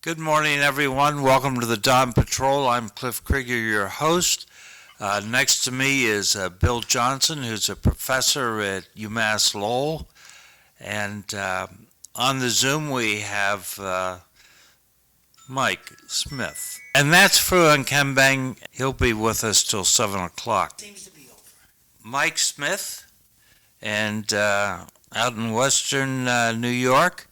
Good morning, everyone. Welcome to the Dawn Patrol. I'm Cliff Krieger, your host. Next to me is Bill Johnson, who's a professor at UMass Lowell. And on the Zoom, we have Mike Smith. And that's Fruan Kembang. He'll be with us till 7 o'clock. Seems to be over. Mike Smith, and out in western New York.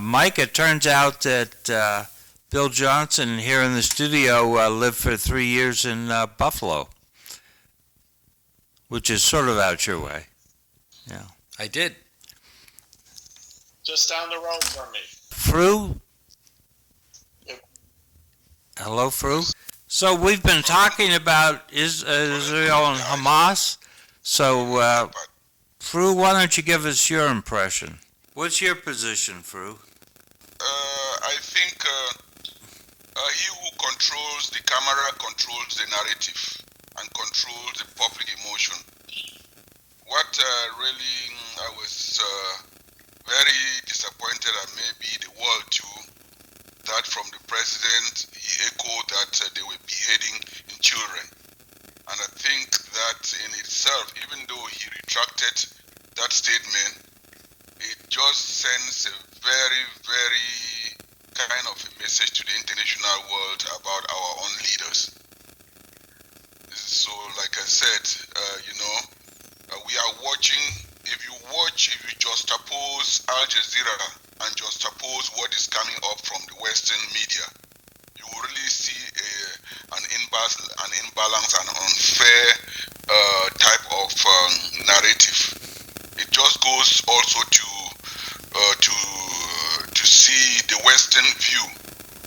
Mike, it turns out that Bill Johnson here in the studio lived for 3 years in Buffalo, which is sort of out your way. Yeah. I did. Just down the road from me. Fru? Yep. Hello, Fru? So we've been talking about Israel and Hamas. So, Fru, why don't you give us your impression? What's your position, Fru? I think he who controls the camera controls the narrative and controls the public emotion. What really I was very disappointed, and maybe the world too, that from the president he echoed that they were beheading children. And I think that in itself, even though he retracted that statement, it just sends a very, very kind of a message to the international world about our own leaders. So, like I said, we are watching. If you juxtapose Al Jazeera and juxtapose what is coming up from the Western media, you will really see an imbalance, an unfair type of narrative. It just goes also to see the Western view.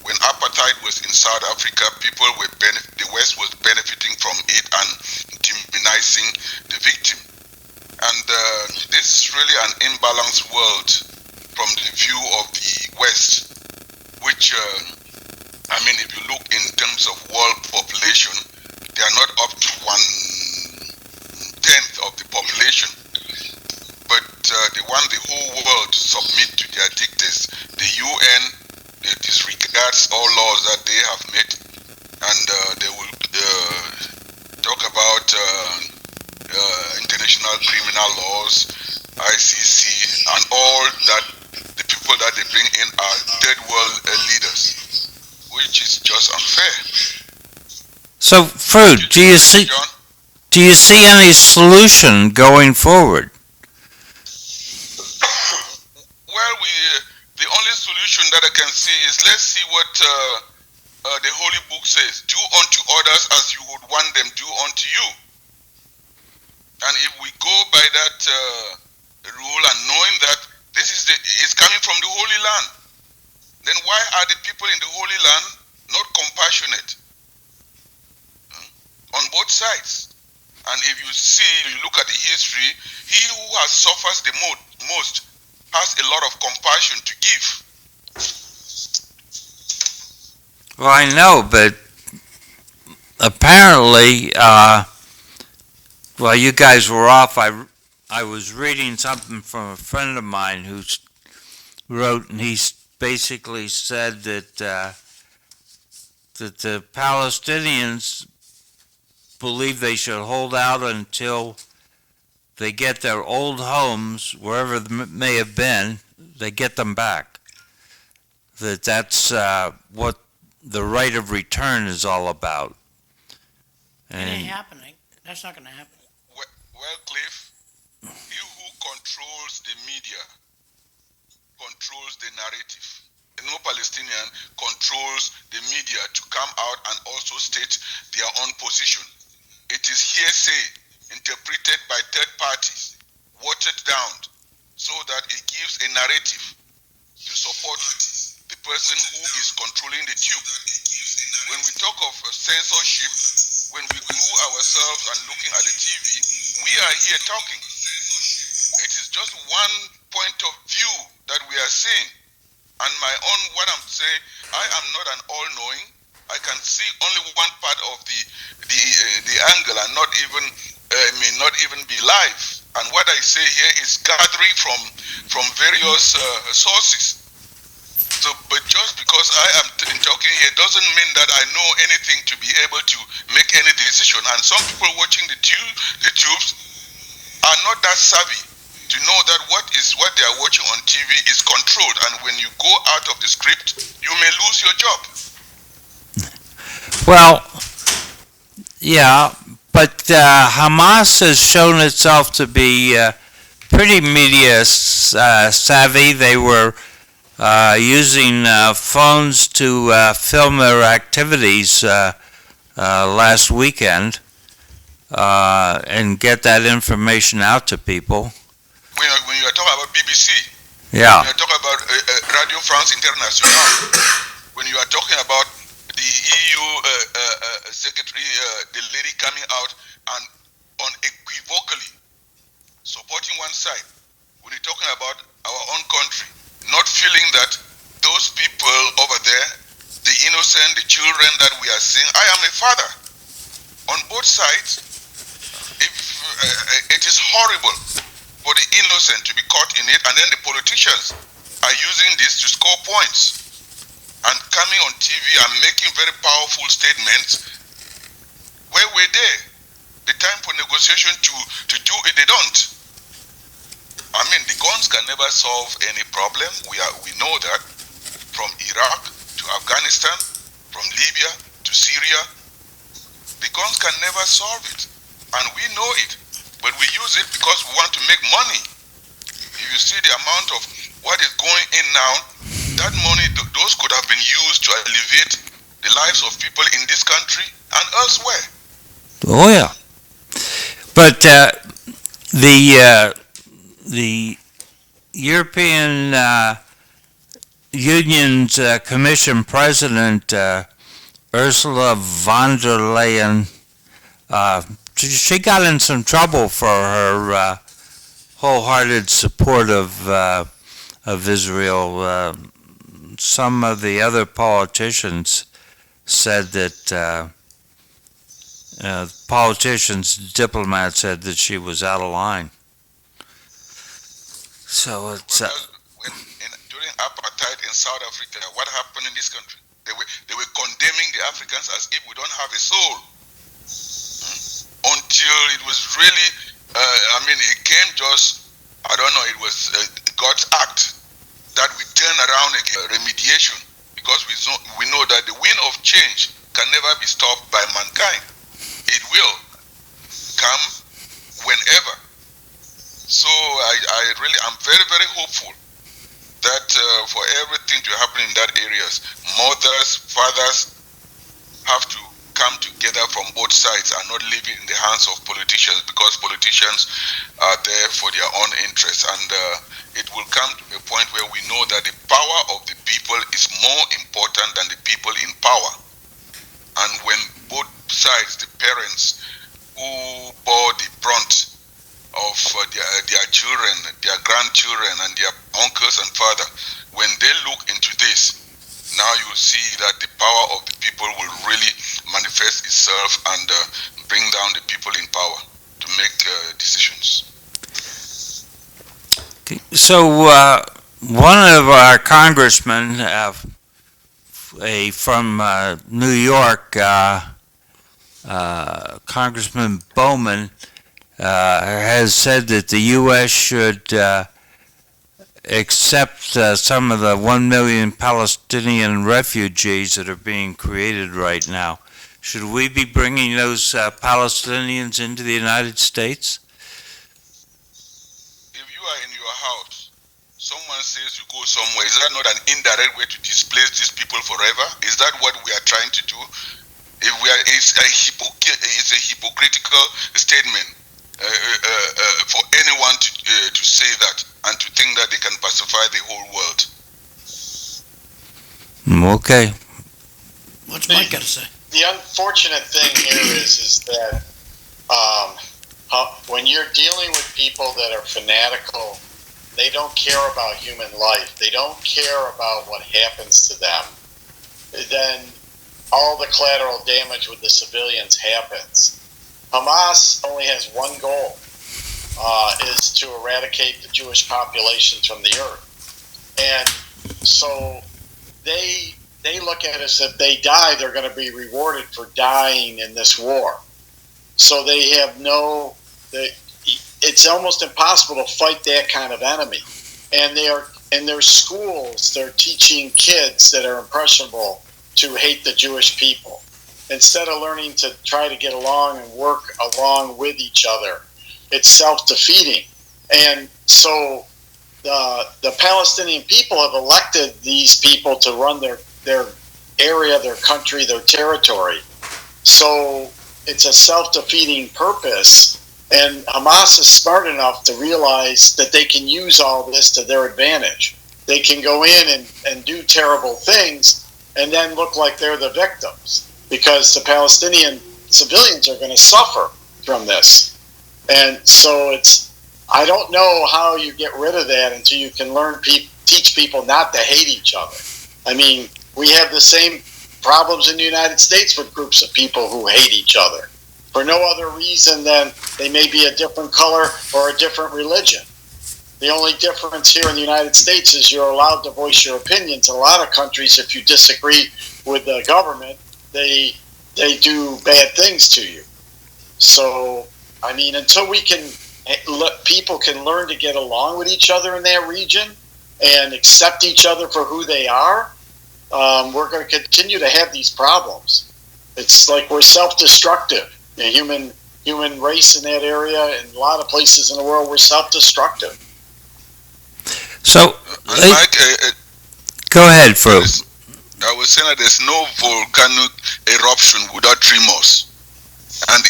When apartheid was in South Africa, the West was benefiting from it and demonizing the victim. And this is really an imbalanced world from the view of the West, which, if you look in terms of world population, they are not up to 1/10 of the population. But they want the whole world to submit to their dictates. The UN disregards all laws that they have made, and they will talk about international criminal laws, ICC, and all that. The people that they bring in are third world leaders, which is just unfair. So, Fru, do you see any solution going forward? Well, the only solution that I can see is, let's see what the Holy Book says. Do unto others as you would want them do unto you. And if we go by that rule and knowing that this is coming from the Holy Land, then why are the people in the Holy Land not compassionate on both sides? And if you look at the history, he who has suffers the most has a lot of compassion to give. Well, I know, but apparently, while you guys were off, I was reading something from a friend of mine who wrote, and he basically said that the Palestinians believe they should hold out until they get their old homes, wherever they may have been, they get them back. That's what the right of return is all about. It ain't happening. That's not going to happen. Well, Cliff, he who controls the media controls the narrative. No Palestinian controls the media to come out and also state their own position. It is hearsay interpreted by third parties, watered down, so that it gives a narrative to support the person who is controlling the tube. When we talk of censorship, when we glue ourselves and looking at the TV, we are here talking. It is just one point of view that we are seeing. And what I'm saying, I am not an all-knowing. I can see only one part of the angle, and may not even be live. And what I say here is gathering from various sources. So, but just because I am talking here doesn't mean that I know anything to be able to make any decision. And some people watching the tubes are not that savvy to know that what they are watching on TV is controlled. And when you go out of the script, you may lose your job. Well, yeah, but Hamas has shown itself to be pretty media savvy. They were using phones to film their activities last weekend and get that information out to people. When you are talking about BBC, Yeah. when you are talking about Radio France Internationale, when you are talking about the EU secretary, the lady coming out and unequivocally supporting one side, when you're talking about our own country, not feeling that those people over there, the innocent, the children that we are seeing, I am a father on both sides. If it is horrible for the innocent to be caught in it, and then the politicians are using this to score points and coming on TV and making very powerful statements. Where were they? The time for negotiation to do it, they don't. I mean, the guns can never solve any problem. We know that from Iraq to Afghanistan, from Libya to Syria, the guns can never solve it, and we know it. But we use it because we want to make money. If you see the amount of what is going in now, that money, those could have been used to alleviate the lives of people in this country and elsewhere. Oh yeah. But the European Union's Commission President Ursula von der Leyen, she got in some trouble for her wholehearted support of Israel. Some of the other politicians said that diplomats said that she was out of line. So it's during apartheid in South Africa, what happened in this country? They were condemning the Africans as if we don't have a soul. Until it was really, it came just, I don't know, it was God's act that we turn around again, remediation, because we know that the wind of change can never be stopped by mankind. It will come whenever. So I'm very, very hopeful that for everything to happen in that areas, mothers, fathers have to come together from both sides and not leave it in the hands of politicians, because politicians are there for their own interests, and it will come to a point where we know that the power of the people is more important than the people in power. And when both sides, the parents who bore the brunt of their children, their grandchildren, and their uncles and father, when they look into this, now you see that the power of the people will really manifest itself and bring down the people in power to make decisions. so one of our congressmen from New York, Congressman Bowman, has said that the U.S. should accept some of the 1 million Palestinian refugees that are being created right now. Should we be bringing those Palestinians into the United States? If you are in your house, someone says you go somewhere, is that not an indirect way to displace these people forever? Is that what we are trying to do? If it's a hypocritical statement for anyone to say that and to think that they can pacify the whole world. Okay. What's Mike got to say? The unfortunate thing here is that when you're dealing with people that are fanatical, they don't care about human life. They don't care about what happens to them. Then all the collateral damage with the civilians happens. Hamas only has one goal, is to eradicate the Jewish populations from the earth. And so they look at us, if they die, they're going to be rewarded for dying in this war. So they have it's almost impossible to fight that kind of enemy. And they are in their schools, they're teaching kids that are impressionable to hate the Jewish people instead of learning to try to get along and work along with each other. It's self-defeating. And so the Palestinian people have elected these people to run their area, their country, their territory. So it's a self-defeating purpose. And Hamas is smart enough to realize that they can use all this to their advantage. They can go in and do terrible things and then look like they're the victims, because the Palestinian civilians are going to suffer from this. And so I don't know how you get rid of that until you can teach people not to hate each other. I mean, we have the same problems in the United States with groups of people who hate each other for no other reason than they may be a different color or a different religion. The only difference here in the United States is you're allowed to voice your opinions. In a lot of countries, if you disagree with the government, they do bad things to you. So, I mean, until people can learn to get along with each other in that region and accept each other for who they are, we're going to continue to have these problems. It's like we're self-destructive. The human race in that area, in a lot of places in the world, we're self-destructive. So, Mike, go ahead, Fru. I was saying that there's no volcanic eruption without tremors, and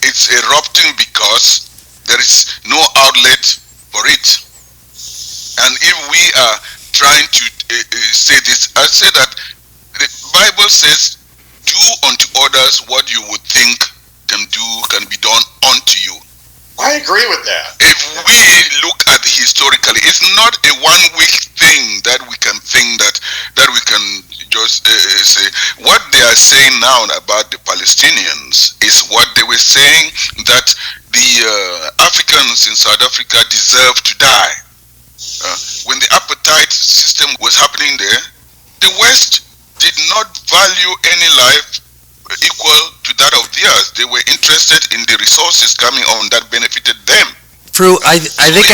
it's erupting because there is no outlet for it. And if we are trying to say this, I say that the Bible says, "Do unto others what you would think can be done unto you." I agree with that. If we look at historically, it's not a one-week thing that we can think that we can just say. What they are saying now about the Palestinians is what they were saying, that the Africans in South Africa deserve to die. When the apartheid system was happening there, the West did not value any life equal to that of theirs. They were interested in the resources coming on that benefited them. Fru, I think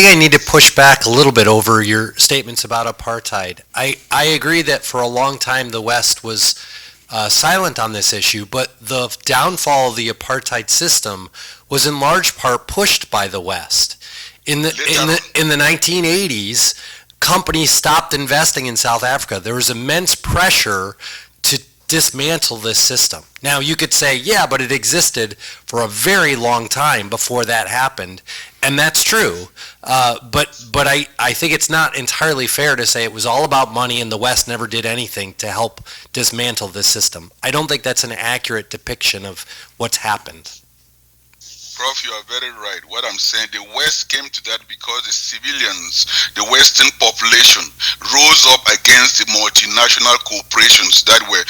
I need to push back a little bit over your statements about apartheid. I agree that for a long time the West was silent on this issue, but the downfall of the apartheid system was in large part pushed by the West. In the 1980s, companies stopped investing in South Africa. There was immense pressure to dismantle this system. Now, you could say, yeah, but it existed for a very long time before that happened, and that's true. But I think it's not entirely fair to say it was all about money and the West never did anything to help dismantle this system. I don't think that's an accurate depiction of what's happened. Prof, you are very right. What I'm saying, the West came to that because the civilians, the Western population, rose up against the multinational corporations that were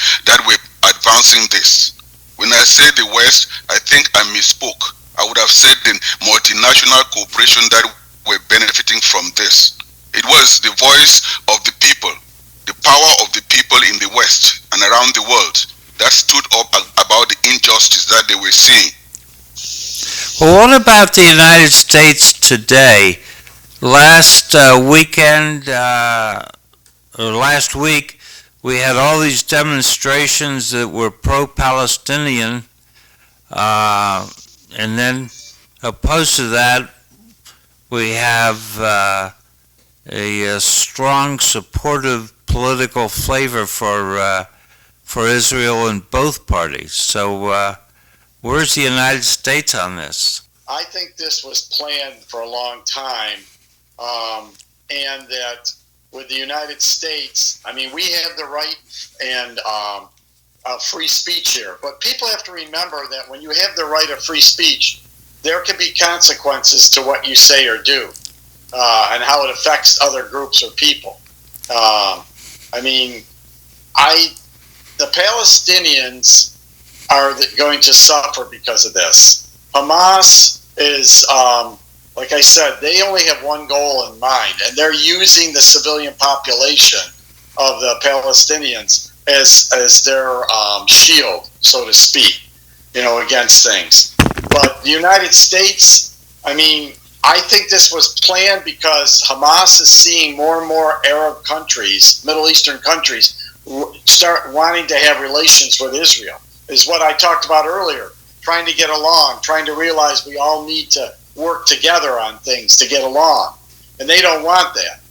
advancing this. When I say the West, I think I misspoke. I would have said the multinational corporation that were benefiting from this. It was the voice of the people, the power of the people in the West and around the world that stood up about the injustice that they were seeing. Well, what about the United States today? Last week, we had all these demonstrations that were pro-Palestinian, and then opposed to that, we have a strong, supportive political flavor for Israel in both parties. So, where's the United States on this? I think this was planned for a long time, and that with the United States, I mean, we have the right and free speech here. But people have to remember that when you have the right of free speech, there can be consequences to what you say or do, and how it affects other groups or people. I mean, the Palestinians are going to suffer because of this. Hamas is like I said, they only have one goal in mind, and they're using the civilian population of the Palestinians as their shield, so to speak, against things. But the United States, I mean, I think this was planned because Hamas is seeing more and more Arab countries, Middle Eastern countries, start wanting to have relations with Israel, is what I talked about earlier, trying to get along, trying to realize we all need to work together on things to get along. And they don't want that.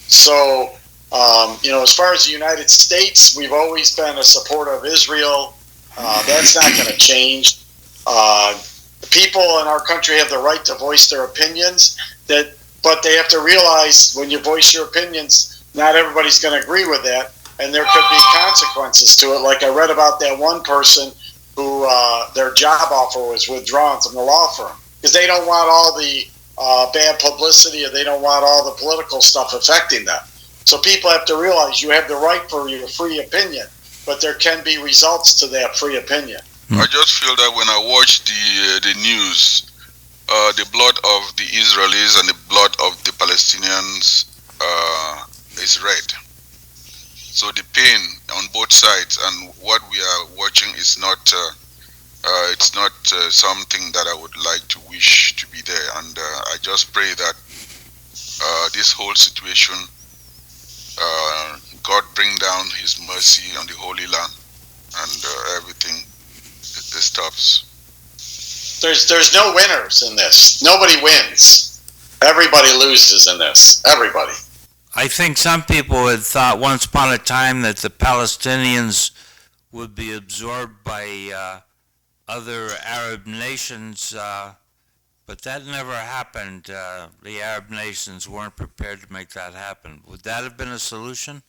So, as far as the United States, we've always been a supporter of Israel. That's not going to change. The people in our country have the right to voice their opinions, but they have to realize when you voice your opinions, not everybody's going to agree with that, and there could be consequences to it. Like I read about that one person who their job offer was withdrawn from the law firm because they don't want all the bad publicity, or they don't want all the political stuff affecting them. So people have to realize you have the right for your free opinion, but there can be results to that free opinion. I just feel that when I watch the news, the blood of the Israelis and the blood of the Palestinians is red. So the pain on both sides, and what we are watching is not it's not something that I would like to wish to be there. And I just pray that this whole situation, God bring down His mercy on the Holy Land, and everything stops. There's no winners in this. Nobody wins. Everybody loses in this. Everybody. I think some people had thought once upon a time that the Palestinians would be absorbed by other Arab nations, but that never happened. The Arab nations weren't prepared to make that happen. Would that have been a solution?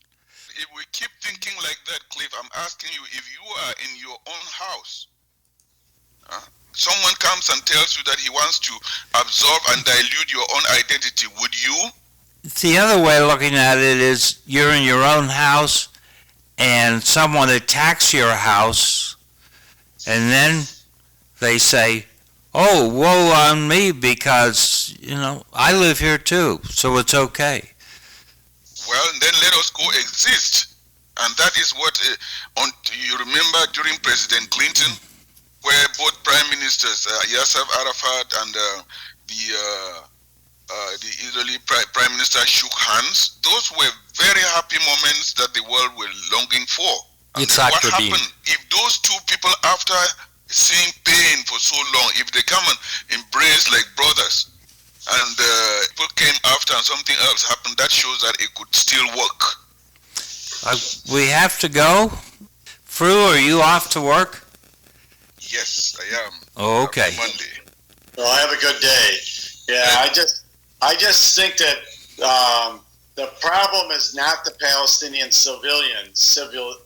If we keep thinking like that, Cliff, I'm asking you, if you are in your own house, someone comes and tells you that he wants to absorb and dilute your own identity, would you? The other way of looking at it is you're in your own house and someone attacks your house, and then they say, oh, woe on me because, I live here too, so it's okay. Well, then let us coexist. And that is what, you remember during President Clinton, where both Prime Ministers, Yasser Arafat and the Israeli Prime Minister shook hands. Those were very happy moments that the world were longing for. And what happened if those two people, after seeing pain for so long, if they come and embrace like brothers, and people came after and something else happened, that shows that it could still work. We have to go. Fru, are you off to work? Yes, I am. Oh, okay. Happy Monday. Well, have a good day. Yeah, I just think that the problem is not the Palestinian civil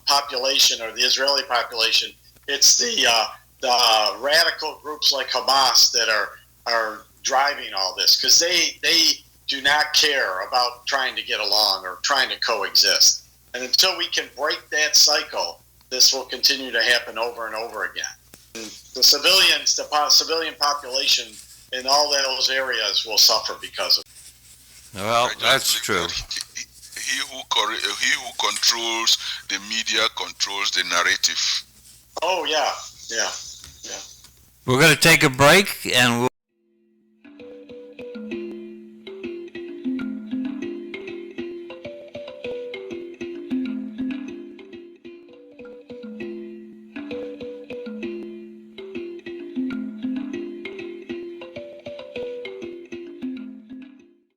population or the Israeli population. It's the radical groups like Hamas that are driving all this, because they do not care about trying to get along or trying to coexist. And until we can break that cycle, this will continue to happen over and over again. And the civilian population in all those areas will suffer because of it. Well, that's true. He who controls the media controls the narrative. Oh, yeah. We're going to take a break, and we'll